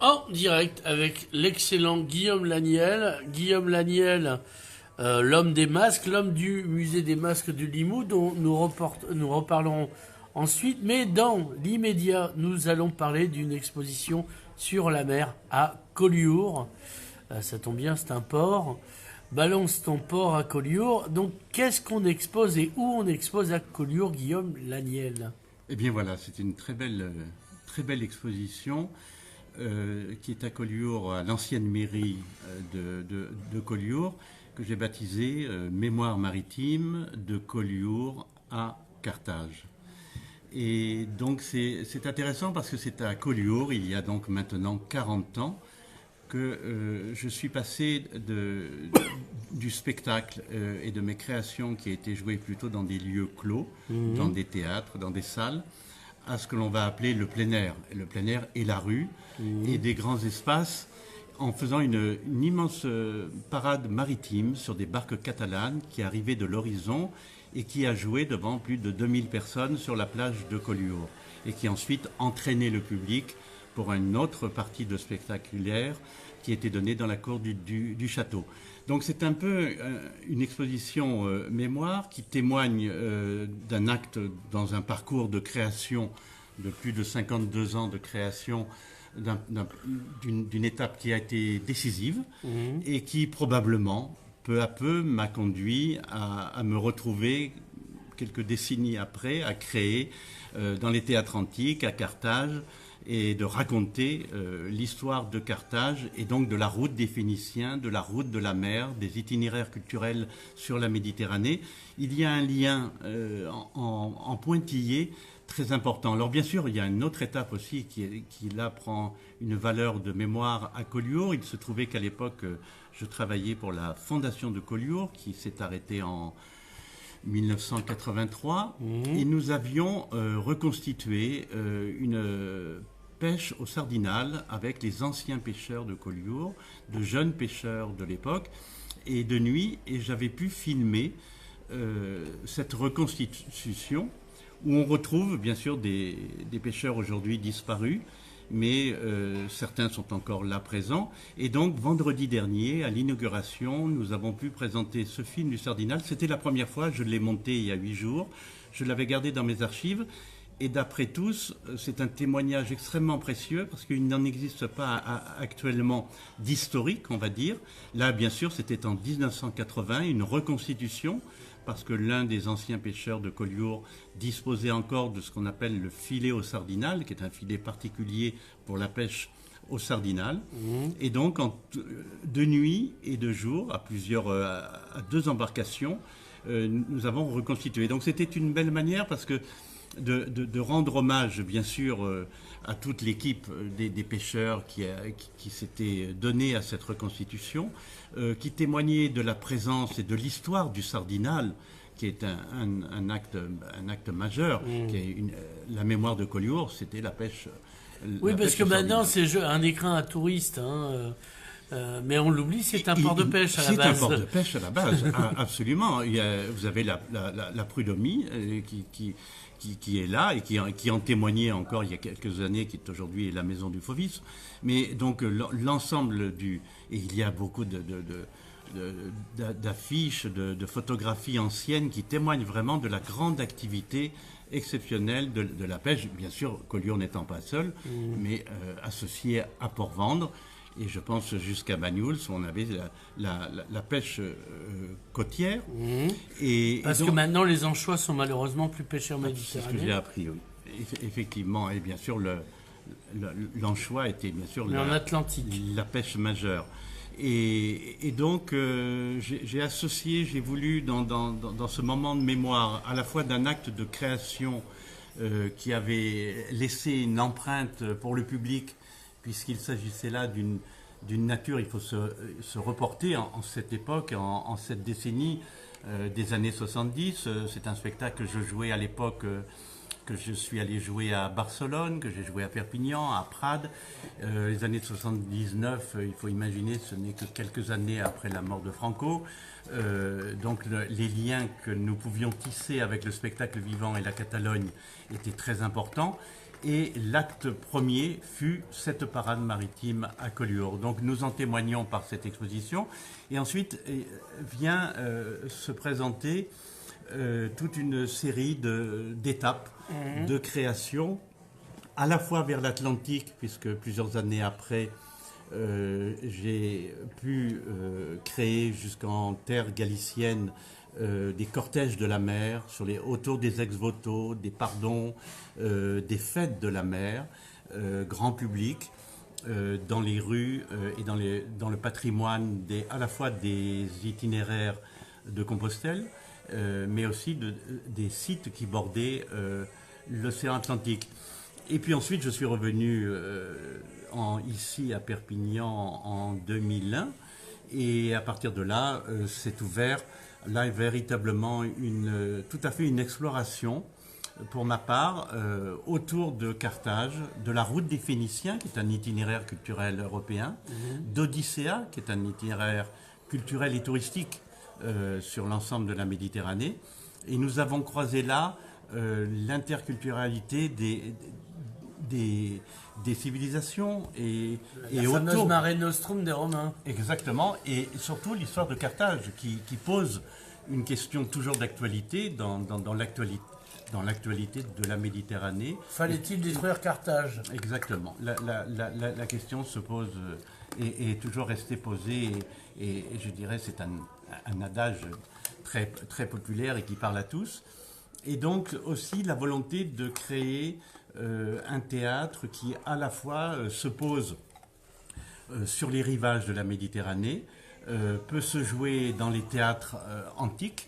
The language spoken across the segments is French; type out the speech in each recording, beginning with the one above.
En direct avec l'excellent Guillaume Laniel. Guillaume Laniel, l'homme des masques, l'homme du musée des masques de Limoux, dont nous reparlerons ensuite. Mais dans l'immédiat, nous allons parler d'une exposition sur la mer à Collioure. Ça tombe bien, c'est un port. Balance ton port à Collioure. Donc, qu'est-ce qu'on expose et où on expose à Collioure, Guillaume Laniel? Eh bien voilà, c'est une très belle exposition qui est à Collioure, à l'ancienne mairie de Collioure, que j'ai baptisée Mémoire maritime de Collioure à Carthage. Et donc c'est intéressant parce que c'est à Collioure, il y a donc maintenant 40 ans, que je suis passé du spectacle et de mes créations qui étaient jouées plutôt dans des lieux clos, dans des théâtres, dans des salles, à ce que l'on va appeler le plein air. Et le plein air est la rue et des grands espaces, en faisant une immense parade maritime sur des barques catalanes qui arrivaient de l'horizon et qui a joué devant plus de 2000 personnes sur la plage de Collioure et qui ensuite entraînait le public pour une autre partie de spectaculaire qui était donnée dans la cour du château. Donc c'est un peu une exposition mémoire qui témoigne d'un acte dans un parcours de création de plus de 52 ans de création, d'une étape qui a été décisive et qui probablement, peu à peu, m'a conduit à me retrouver quelques décennies après, à créer dans les théâtres antiques à Carthage et de raconter l'histoire de Carthage et donc de la route des Phéniciens, de la route de la mer, des itinéraires culturels sur la Méditerranée. Il y a un lien en pointillé très important. Alors bien sûr, il y a une autre étape aussi qui là prend une valeur de mémoire à Collioure. Il se trouvait qu'à l'époque, je travaillais pour la fondation de Collioure qui s'est arrêtée en 1983 et nous avions reconstitué une pêche au sardinal avec les anciens pêcheurs de Collioure, de jeunes pêcheurs de l'époque et de nuit, et j'avais pu filmer cette reconstitution où on retrouve bien sûr des pêcheurs aujourd'hui disparus, mais certains sont encore là présents. Et donc, vendredi dernier, à l'inauguration, nous avons pu présenter ce film du Sardinal. C'était la première fois, je l'ai monté il y a 8 jours. Je l'avais gardé dans mes archives. Et d'après tous, c'est un témoignage extrêmement précieux parce qu'il n'en existe pas actuellement d'historique, on va dire. Là, bien sûr, c'était en 1980, une reconstitution, parce que l'un des anciens pêcheurs de Collioure disposait encore de ce qu'on appelle le filet au sardinal, qui est un filet particulier pour la pêche au sardinal. Et donc, de nuit et de jour, à 2 embarcations, nous avons reconstitué. Donc, c'était une belle manière parce que de rendre hommage, bien sûr, à toute l'équipe des pêcheurs qui s'était donnée à cette reconstitution, qui témoignait de la présence et de l'histoire du sardinal, qui est un acte majeur. Qui est la mémoire de Collioure, c'était la pêche. Oui, parce que maintenant, c'est un écrin à touristes. Mais on l'oublie, c'est un port de pêche à la base. C'est un port de pêche à la base, absolument. Vous avez la prud'homie qui est là et qui en témoignait encore il y a quelques années, qui est aujourd'hui la maison du Fauvis. Mais donc l'ensemble et il y a beaucoup d'affiches, de photographies anciennes qui témoignent vraiment de la grande activité exceptionnelle de la pêche. Bien sûr, Collioure n'étant pas seul, mais associé à Port-Vendre. Et je pense jusqu'à Banyuls, où on avait la pêche côtière. Parce que maintenant, les anchois sont malheureusement plus pêchés en Méditerranée. C'est ce que j'ai appris, oui. Effectivement, et bien sûr, l'anchois était bien sûr en Atlantique, la pêche majeure. Et donc, j'ai voulu, dans ce moment de mémoire, à la fois d'un acte de création qui avait laissé une empreinte pour le public, puisqu'il s'agissait là d'une nature, il faut se reporter en cette époque, en cette décennie des années 70. C'est un spectacle que je jouais à l'époque, que je suis allé jouer à Barcelone, que j'ai joué à Perpignan, à Prades. Les années 79, il faut imaginer, ce n'est que quelques années après la mort de Franco. Donc les liens que nous pouvions tisser avec le spectacle vivant et la Catalogne étaient très importants. Et l'acte premier fut cette parade maritime à Collioure. Donc nous en témoignons par cette exposition. Et ensuite vient se présenter toute une série d'étapes de création, à la fois vers l'Atlantique, puisque plusieurs années après, j'ai pu créer jusqu'en terre galicienne des cortèges de la mer autour des ex-voto, des pardons, des fêtes de la mer, grand public, dans les rues et dans le patrimoine à la fois des itinéraires de Compostelle, mais aussi des sites qui bordaient l'océan Atlantique. Et puis ensuite, je suis revenu ici à Perpignan en 2001, et à partir de là, s'est ouvert là véritablement tout à fait une exploration pour ma part autour de Carthage, de la route des Phéniciens, qui est un itinéraire culturel européen, d'Odyssea, qui est un itinéraire culturel et touristique sur l'ensemble de la Méditerranée. Et nous avons croisé là l'interculturalité des civilisations et la fameuse Mare Nostrum des Romains. Exactement, et surtout l'histoire de Carthage qui pose une question toujours d'actualité dans l'actualité de la Méditerranée. Fallait-il détruire Carthage? Exactement, la question se pose et est toujours restée posée, et je dirais c'est un adage très, très populaire et qui parle à tous. Et donc aussi la volonté de créer un théâtre qui à la fois se pose sur les rivages de la Méditerranée, peut se jouer dans les théâtres antiques,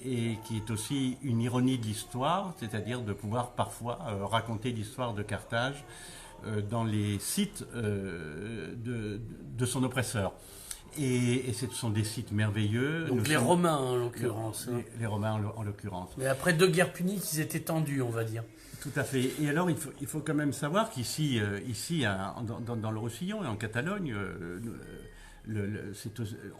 et qui est aussi une ironie de l'histoire, c'est-à-dire de pouvoir parfois raconter l'histoire de Carthage dans les sites de son oppresseur. Et ce sont des sites merveilleux. Donc les Romains en l'occurrence. Les Romains en l'occurrence. Mais après 2 guerres puniques, ils étaient tendus, on va dire. Tout à fait. Et alors il faut quand même savoir qu'ici, dans le Roussillon et en Catalogne,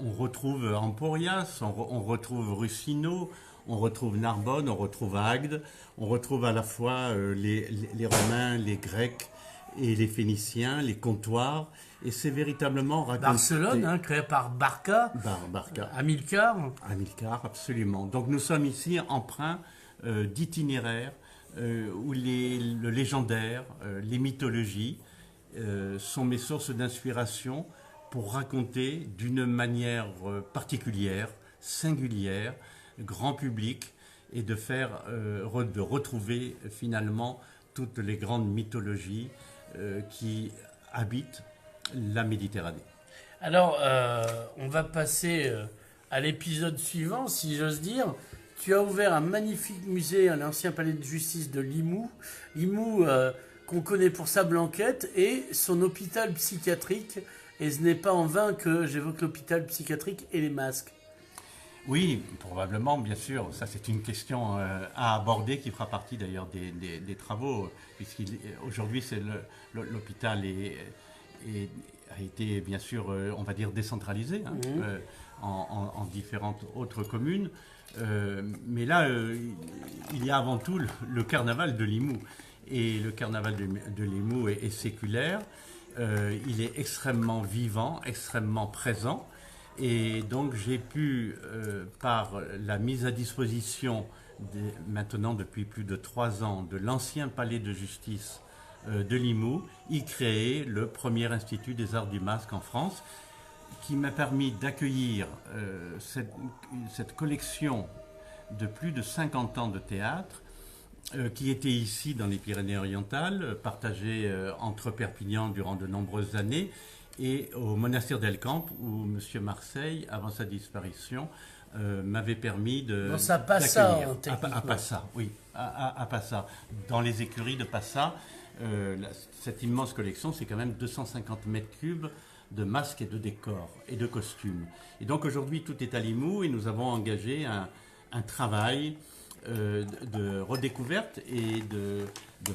on retrouve Emporias, on retrouve Ruscino, on retrouve Narbonne, on retrouve Agde, on retrouve à la fois les Romains, les Grecs et les Phéniciens, les comptoirs. Et c'est véritablement raconté. Barcelone, créé par Barca. Amilcar. Amilcar, absolument. Donc nous sommes ici empreints d'itinéraires où le légendaire, les mythologies sont mes sources d'inspiration pour raconter d'une manière particulière, singulière, grand public, et de retrouver finalement toutes les grandes mythologies qui habitent la Méditerranée. Alors, on va passer à l'épisode suivant, si j'ose dire. Tu as ouvert un magnifique musée à l'ancien palais de justice de Limoux. Limoux, qu'on connaît pour sa Blanquette et son hôpital psychiatrique. Et ce n'est pas en vain que j'évoque l'hôpital psychiatrique et les masques. Oui, probablement, bien sûr. Ça, c'est une question à aborder qui fera partie d'ailleurs des travaux, puisqu'aujourd'hui, l'hôpital a été, bien sûr, on va dire, décentralisé en différentes autres communes. Mais là, il y a avant tout le carnaval de Limoux. Et le carnaval de Limoux est séculaire. Il est extrêmement vivant, extrêmement présent. Et donc j'ai pu, par la mise à disposition, maintenant depuis plus de 3 ans, de l'ancien palais de justice de Limoux, y créer le premier institut des arts du masque en France, qui m'a permis d'accueillir cette collection de plus de 50 ans de théâtre, qui était ici dans les Pyrénées-Orientales, partagée entre Perpignan durant de nombreuses années, et au monastère d'El Camp, où M. Marseille, avant sa disparition, m'avait permis dans sa Passa, à Passa, oui, à Passa. Dans les écuries de Passa, cette immense collection, c'est quand même 250 mètres cubes de masques et de décors et de costumes. Et donc aujourd'hui, tout est à Limoux, et nous avons engagé un travail de redécouverte et de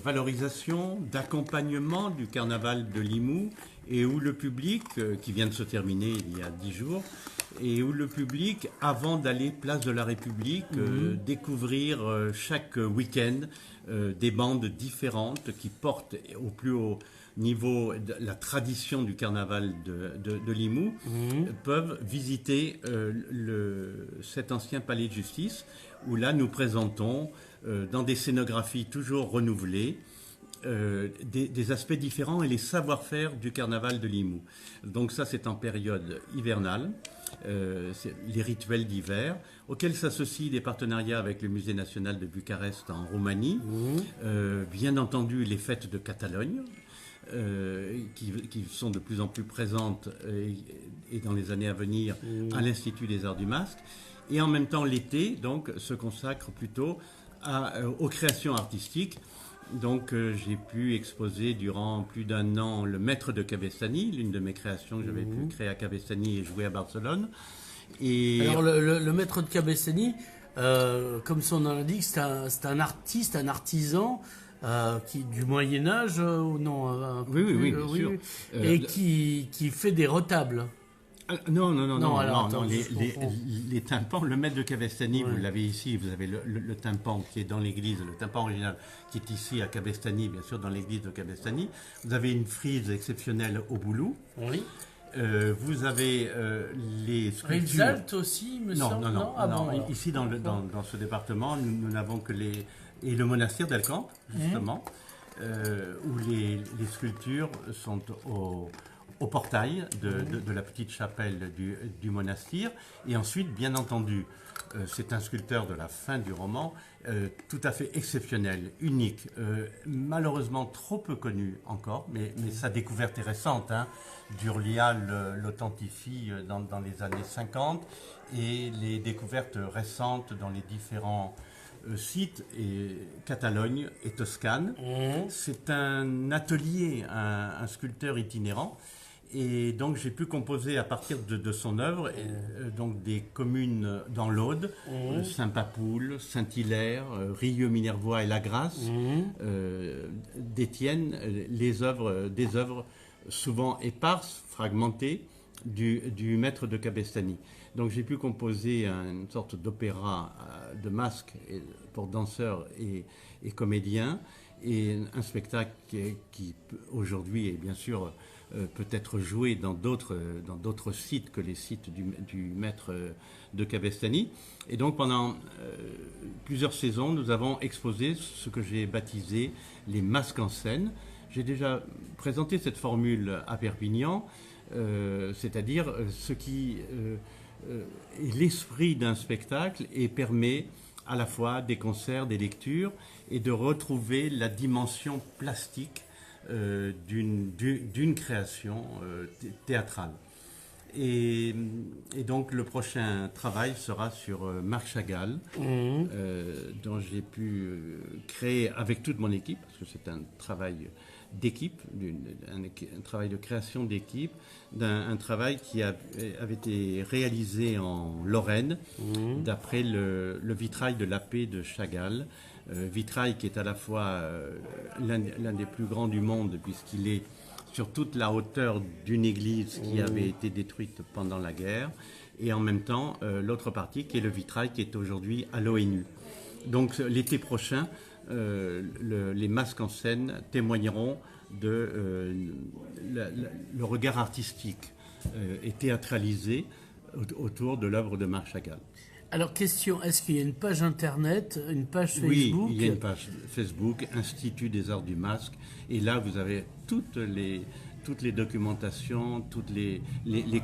valorisation, d'accompagnement du carnaval de Limoux, et où le public, qui vient de se terminer il y a 10 jours, et où le public, avant d'aller place de la République, découvrir chaque week-end des bandes différentes qui portent au plus haut niveau de la tradition du carnaval de Limoux, peuvent visiter cet ancien palais de justice, où là nous présentons, dans des scénographies toujours renouvelées, des aspects différents et les savoir-faire du carnaval de Limoux. Donc ça, c'est en période hivernale, les rituels d'hiver, auxquels s'associent des partenariats avec le Musée national de Bucarest en Roumanie, bien entendu les fêtes de Catalogne, qui sont de plus en plus présentes et dans les années à venir à l'Institut des Arts du Masque. Et en même temps, l'été donc, se consacre plutôt aux créations artistiques. Donc j'ai pu exposer durant plus d'1 an le Maître de Cabestany, l'une de mes créations que j'avais pu créer à Cabestany et jouer à Barcelone. Et alors le Maître de Cabestany, comme son nom l'indique, c'est un artiste, un artisan du Moyen-Âge, ou non oui, bien sûr. Et qui fait des retables. Non, attends, les tympans, le Maître de Cabestany, vous l'avez ici, vous avez le tympan qui est dans l'église, le tympan original qui est ici à Cabestany, bien sûr, dans l'église de Cabestany. Vous avez une frise exceptionnelle au boulot. Oui. Vous avez les sculptures. Rivesaltes aussi, me semble. Non. Ici, dans ce département, nous n'avons que et le monastère d'Alcamp, justement, où les sculptures sont au portail de la petite chapelle du monastère. Et ensuite, bien entendu, c'est un sculpteur de la fin du roman, tout à fait exceptionnel, unique, malheureusement trop peu connu encore, mais sa découverte est récente. Durlia l'authentifie dans les années 50, et les découvertes récentes dans les différents sites, et Catalogne et Toscane. C'est un atelier, un sculpteur itinérant. Et donc j'ai pu composer à partir de son œuvre donc des communes dans l'Aude, Saint-Papoul, Saint-Hilaire, Rieux-Minervois et La Grasse, d'Étienne, des œuvres souvent éparses, fragmentées, du Maître de Cabestany. Donc j'ai pu composer une sorte d'opéra de masques pour danseurs et comédiens, et un spectacle qui aujourd'hui est bien sûr peut être joué dans d'autres sites que les sites du Maître de Cabestany. Et donc pendant plusieurs saisons, nous avons exposé ce que j'ai baptisé les masques en scène. J'ai déjà présenté cette formule à Perpignan, c'est-à-dire ce qui est l'esprit d'un spectacle et permet à la fois des concerts, des lectures, et de retrouver la dimension plastique d'une création théâtrale. Et donc le prochain travail sera sur Marc Chagall, dont j'ai pu créer avec toute mon équipe, parce que c'est un travail d'équipe, un travail de création d'équipe, un travail qui avait été réalisé en Lorraine, d'après le vitrail de la paix de Chagall, vitrail qui est à la fois l'un des plus grands du monde, puisqu'il est sur toute la hauteur d'une église qui avait été détruite pendant la guerre, et en même temps l'autre partie qui est le vitrail qui est aujourd'hui à l'ONU. Donc l'été prochain, les masques en scène témoigneront de le regard artistique et théâtralisé autour de l'œuvre de Marc Chagall. Alors question, est-ce qu'il y a une page internet, une page Facebook? Oui, il y a une page Facebook, Institut des Arts du Masque, et là vous avez toutes les documentations, tous les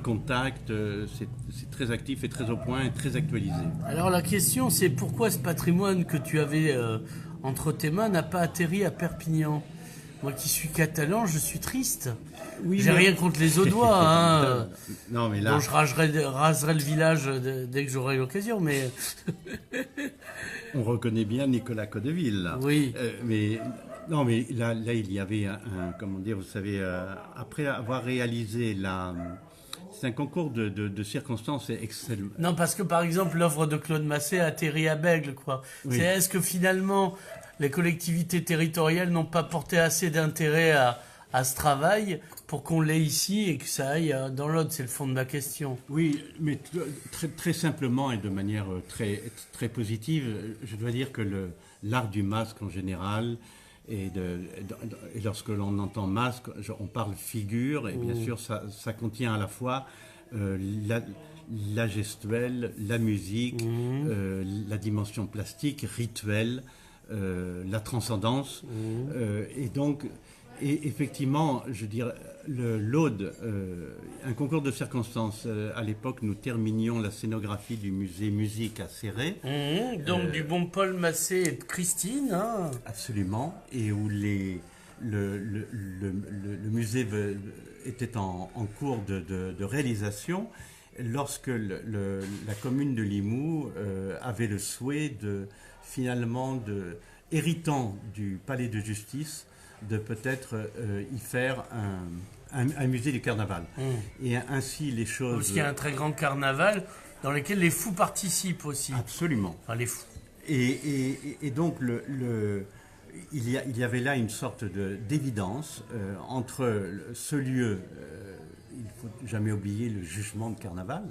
contacts, c'est très actif et très au point et très actualisé. Alors la question c'est pourquoi ce patrimoine que tu avais entre tes mains n'a pas atterri à Perpignan? Moi qui suis catalan, je suis triste. Oui, j'ai rien contre les Audois. Non, mais là... Bon, je raserai le village dès que j'aurai l'occasion, mais... On reconnaît bien Nicolas Codeville, là. Oui. Mais là, il y avait comment dire, vous savez, après avoir réalisé c'est un concours de circonstances excellent. Non, parce que par exemple, l'œuvre de Claude Massé a atterri à Bègle, quoi. Oui. Est-ce que finalement, les collectivités territoriales n'ont pas porté assez d'intérêt à ce travail pour qu'on l'ait ici et que ça aille dans l'autre. C'est le fond de ma question. Oui, mais très, très simplement et de manière très, très positive, je dois dire que l'art du masque en général, et lorsque l'on entend masque, on parle figure, et bien sûr ça contient à la fois la gestuelle, la musique, la dimension plastique, rituelle, la transcendance, et donc... Et effectivement, je dirais, l'Aude, un concours de circonstances. À l'époque, nous terminions la scénographie du musée Musique à Céret. Donc du bon Paul Massé et de Christine. Hein. Absolument. Et où le musée était en cours de réalisation lorsque la commune de Limoux avait le souhait finalement, héritant du palais de justice, de peut-être y faire un musée du carnaval. Et ainsi les choses... Parce qu'il y a un très grand carnaval dans lequel les fous participent aussi. Absolument. Enfin, les fous. Et donc il y avait là une sorte d'évidence entre ce lieu, il ne faut jamais oublier le jugement de carnaval.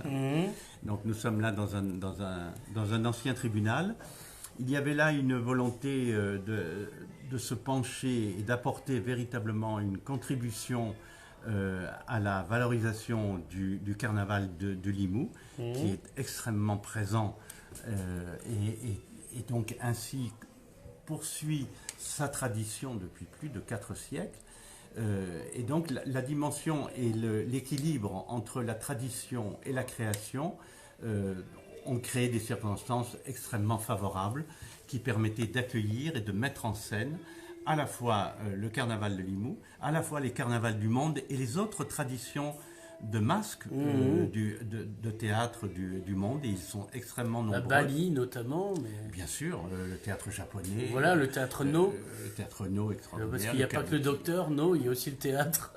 Donc nous sommes là dans un ancien tribunal. Il y avait là une volonté de se pencher et d'apporter véritablement une contribution à la valorisation du carnaval de Limoux, qui est extrêmement présent et donc ainsi poursuit sa tradition depuis plus de 4 siècles. Et donc la dimension et l'équilibre entre la tradition et la création ont créé des circonstances extrêmement favorables qui permettaient d'accueillir et de mettre en scène à la fois le carnaval de Limoux, à la fois les carnavals du monde et les autres traditions de masques de théâtre du monde, et ils sont extrêmement nombreux. À Bali notamment. Mais... Bien sûr, le théâtre japonais. Voilà, le théâtre No. Le théâtre No extraordinaire. Parce qu'il n'y a pas que le docteur No, il y a aussi le théâtre.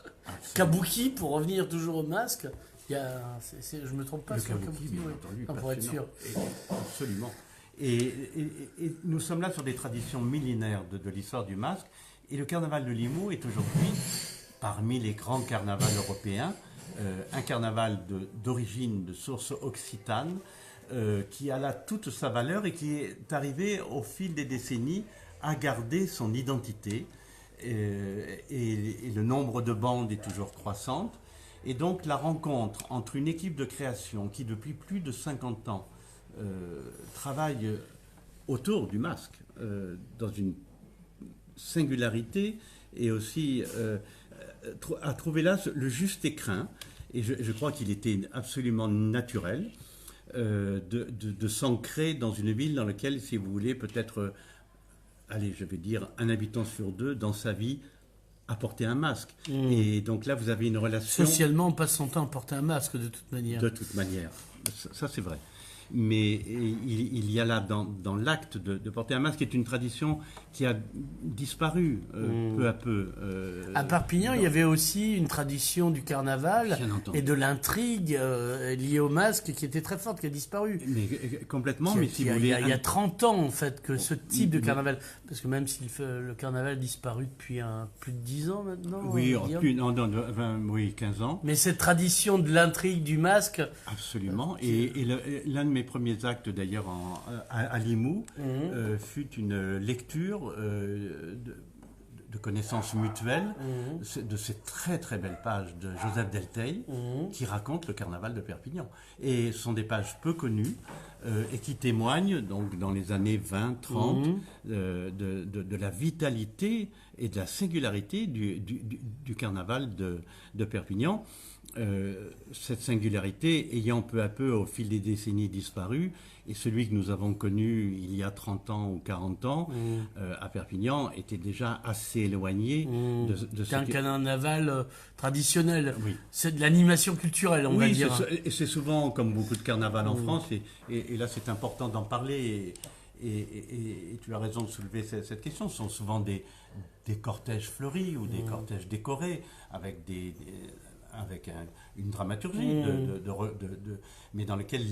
Kabuki, pour revenir toujours au masque. Je ne me trompe pas le sur le kabuki, bien entendu, pour être sûr. Absolument. Et nous sommes là sur des traditions millénaires de l'histoire du masque. Et le carnaval de Limoux est aujourd'hui, parmi les grands carnavals européens, un carnaval d'origine, de source occitane, qui a là toute sa valeur et qui est arrivé au fil des décennies à garder son identité. Et le nombre de bandes est toujours croissante. Et donc la rencontre entre une équipe de création qui depuis plus de 50 ans travaille autour du masque dans une singularité et aussi a trouvé là le juste écrin, et je crois qu'il était absolument naturel de s'ancrer dans une ville dans laquelle, si vous voulez, peut-être, allez, je vais dire, un habitant sur 2 dans sa vie à porter un masque. Et donc là, vous avez une relation... Socialement, on passe son temps à porter un masque, de toute manière. De toute manière. Ça c'est vrai. Mais il y a là, dans l'acte de porter un masque, qui est une tradition qui a disparu peu à peu. À Perpignan, il y avait aussi une tradition du carnaval et de l'intrigue liée au masque qui était très forte, qui a disparu. Mais complètement, mais si vous voulez... Il y a 30 ans, en fait, que ce type de carnaval... Parce que même si le carnaval a disparu depuis plus de 10 ans maintenant... Oui, oui, 15 ans. Mais cette tradition de l'intrigue, du masque... Absolument. Et l'un de mes premiers actes, d'ailleurs, à Limoux, fut une lecture de connaissances mutuelles de ces très très belles pages de Joseph Delteil qui racontent le carnaval de Perpignan. Et ce sont des pages peu connues et qui témoignent, donc, dans les années 20-30, de la vitalité et de la singularité du carnaval de Perpignan. Cette singularité ayant peu à peu au fil des décennies disparu, et celui que nous avons connu il y a 30 ans ou 40 ans à Perpignan était déjà assez éloigné de c'est un carnaval traditionnel. Oui. C'est de l'animation culturelle, on va dire. Et c'est souvent comme beaucoup de carnavals en France, et là c'est important d'en parler, et tu as raison de soulever cette question. Ce sont souvent des cortèges fleuris ou des cortèges décorés avec avec une dramaturgie, mais dans lequel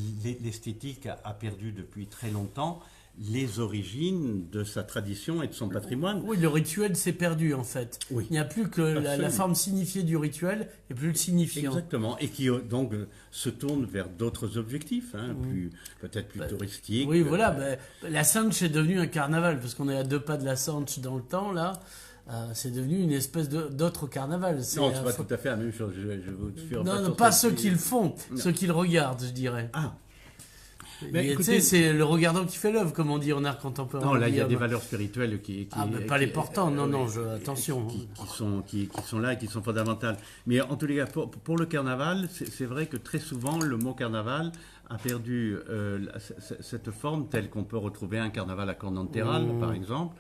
l'esthétique a perdu depuis très longtemps les origines de sa tradition et de son patrimoine. Oui, le rituel s'est perdu en fait. Oui. Il n'y a plus que la forme signifiée du rituel et plus le signifiant. Exactement, et qui donc se tourne vers d'autres objectifs, peut-être plus touristiques. Oui, voilà, la Sanche est devenue un carnaval, parce qu'on est à 2 pas de la Sanche dans le temps, là. C'est devenu une espèce d'autre carnaval. Non, c'est pas tout à fait la même chose. Je vous suis non, pas ceux qui le font, ceux qui le regardent, je dirais. Ah. Mais écoutez, c'est le regardant qui fait l'œuvre, comme on dit en art contemporain. Non, là, il y a des valeurs spirituelles qui pas les portants, attention. Qui sont là et qui sont fondamentales. Mais en tous les cas, pour le carnaval, c'est vrai que très souvent, le mot carnaval a perdu cette forme telle qu'on peut retrouver un carnaval à Cornanterral, par exemple.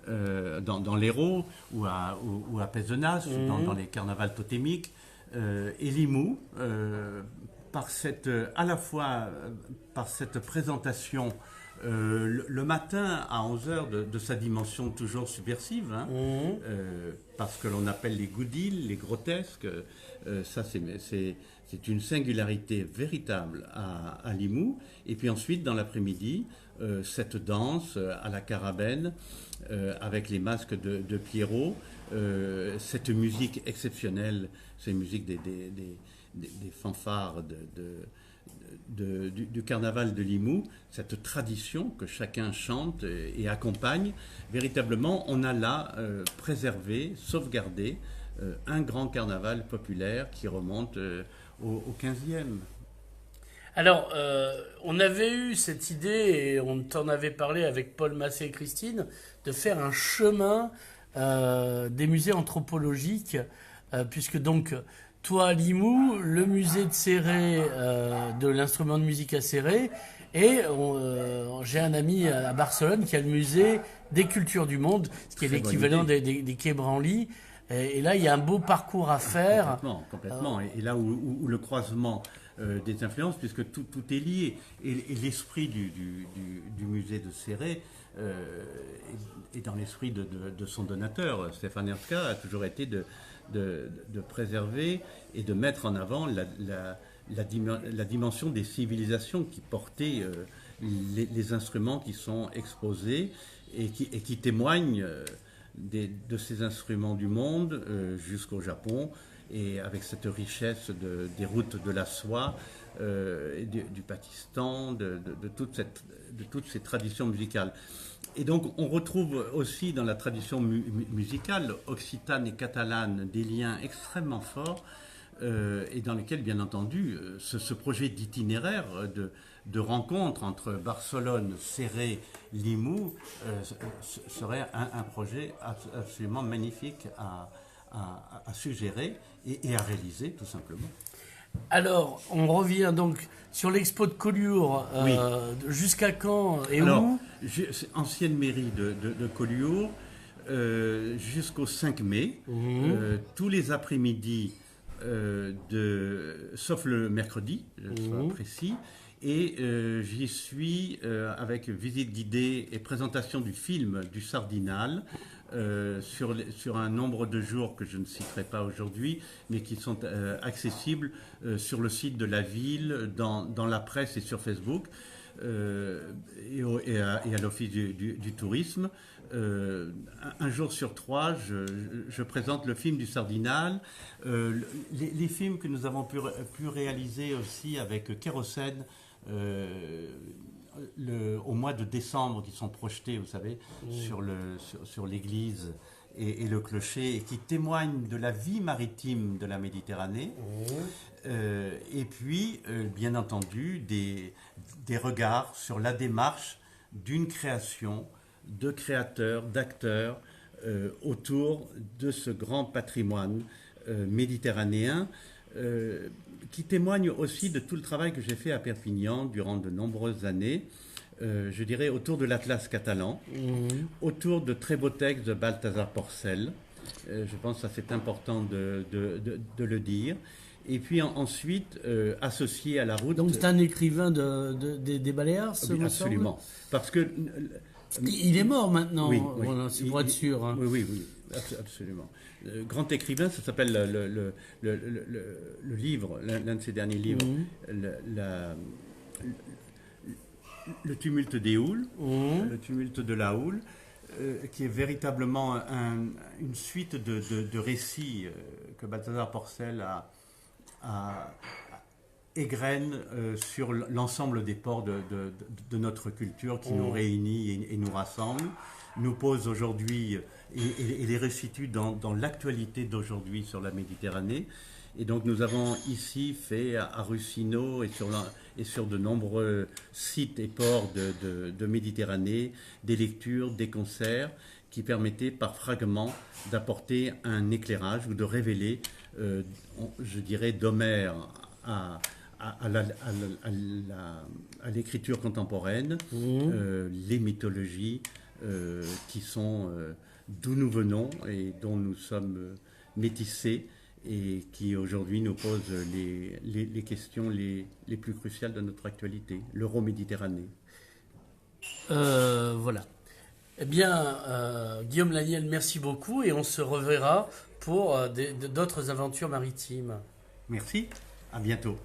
Dans l'Hérault ou à Pézenas, dans les carnavals totémiques, et Limoux, à la fois par cette présentation le matin à 11h de sa dimension toujours subversive, parce que l'on appelle les goodies, les grotesques, ça c'est une singularité véritable à Limoux. Et puis ensuite, dans l'après-midi, cette danse à la carabène, avec les masques de Pierrot, cette musique exceptionnelle, cette musique des fanfares du carnaval de Limoux, cette tradition que chacun chante et accompagne. Véritablement, on a là préservé, sauvegardé un grand carnaval populaire qui remonte au 15e. Alors, on avait eu cette idée, et on t'en avait parlé avec Paul Massé et Christine, de faire un chemin des musées anthropologiques, puisque donc, toi à Limoux, le musée de Céré, de l'instrument de musique à Céré, et j'ai un ami à Barcelone qui a le musée des cultures du monde, ce qui est l'équivalent des Quai Branly. Et là, il y a un beau parcours à faire. Complètement. Et là où le croisement des influences, puisque tout est lié. Et l'esprit du musée de Céré est dans l'esprit de son donateur. Stéphane Erska a toujours été de préserver et de mettre en avant la dimension des civilisations qui portaient les instruments qui sont exposés et qui témoignent de ces instruments du monde jusqu'au Japon, et avec cette richesse des routes de la soie, du Pakistan, de toutes ces traditions musicales. Et donc on retrouve aussi dans la tradition musicale occitane et catalane des liens extrêmement forts, et dans lesquels, bien entendu, ce projet d'itinéraire, de rencontre entre Barcelone, Céré, Limoux, serait un projet absolument magnifique à suggérer et à réaliser, tout simplement. Alors, on revient donc sur l'expo de Collioure. Oui. Jusqu'à quand et où? Ancienne mairie de Collioure, jusqu'au 5 mai, tous les après-midi, sauf le mercredi, je sois précis, et j'y suis avec visite guidée et présentation du film du Sardinal, sur un nombre de jours que je ne citerai pas aujourd'hui, mais qui sont accessibles sur le site de la ville, dans la presse et sur Facebook, et à l'Office du tourisme. Un jour sur 3, je présente le film du Sardinal, les films que nous avons pu réaliser aussi avec Kérosène, au mois de décembre, qui sont projetés, vous savez, sur l'église et le clocher, et qui témoignent de la vie maritime de la Méditerranée. Et puis, bien entendu, des regards sur la démarche d'une création, de créateurs, d'acteurs, autour de ce grand patrimoine méditerranéen, qui témoigne aussi de tout le travail que j'ai fait à Perpignan durant de nombreuses années, je dirais autour de l'Atlas catalan, autour de très beaux textes de Balthazar Porcel. Je pense que ça c'est important de le dire. Et puis ensuite, associé à la route... Donc c'est un écrivain des Baléares, oui, absolument. Parce que... il est mort maintenant, oui, voilà, c'est pour être sûr. Hein. Oui, absolument. Grand écrivain, ça s'appelle le livre, l'un de ses derniers livres, le tumulte des houles, Mmh. le tumulte de la houle, qui est véritablement une suite de récits que Balthazar Porcel égrène sur l'ensemble des pores de notre culture qui nous réunit et nous rassemble, nous pose aujourd'hui et les restitue dans l'actualité d'aujourd'hui sur la Méditerranée. Et donc nous avons ici fait à Rusino et sur de nombreux sites et ports de Méditerranée des lectures, des concerts qui permettaient par fragments d'apporter un éclairage ou de révéler, je dirais, d'Homère à l'écriture contemporaine, les mythologies qui sont d'où nous venons et dont nous sommes métissés et qui aujourd'hui nous posent les questions les plus cruciales de notre actualité, l'Euro-Méditerranée. Voilà. Eh bien, Guillaume Laniel, merci beaucoup et on se reverra pour d'autres aventures maritimes. Merci, à bientôt.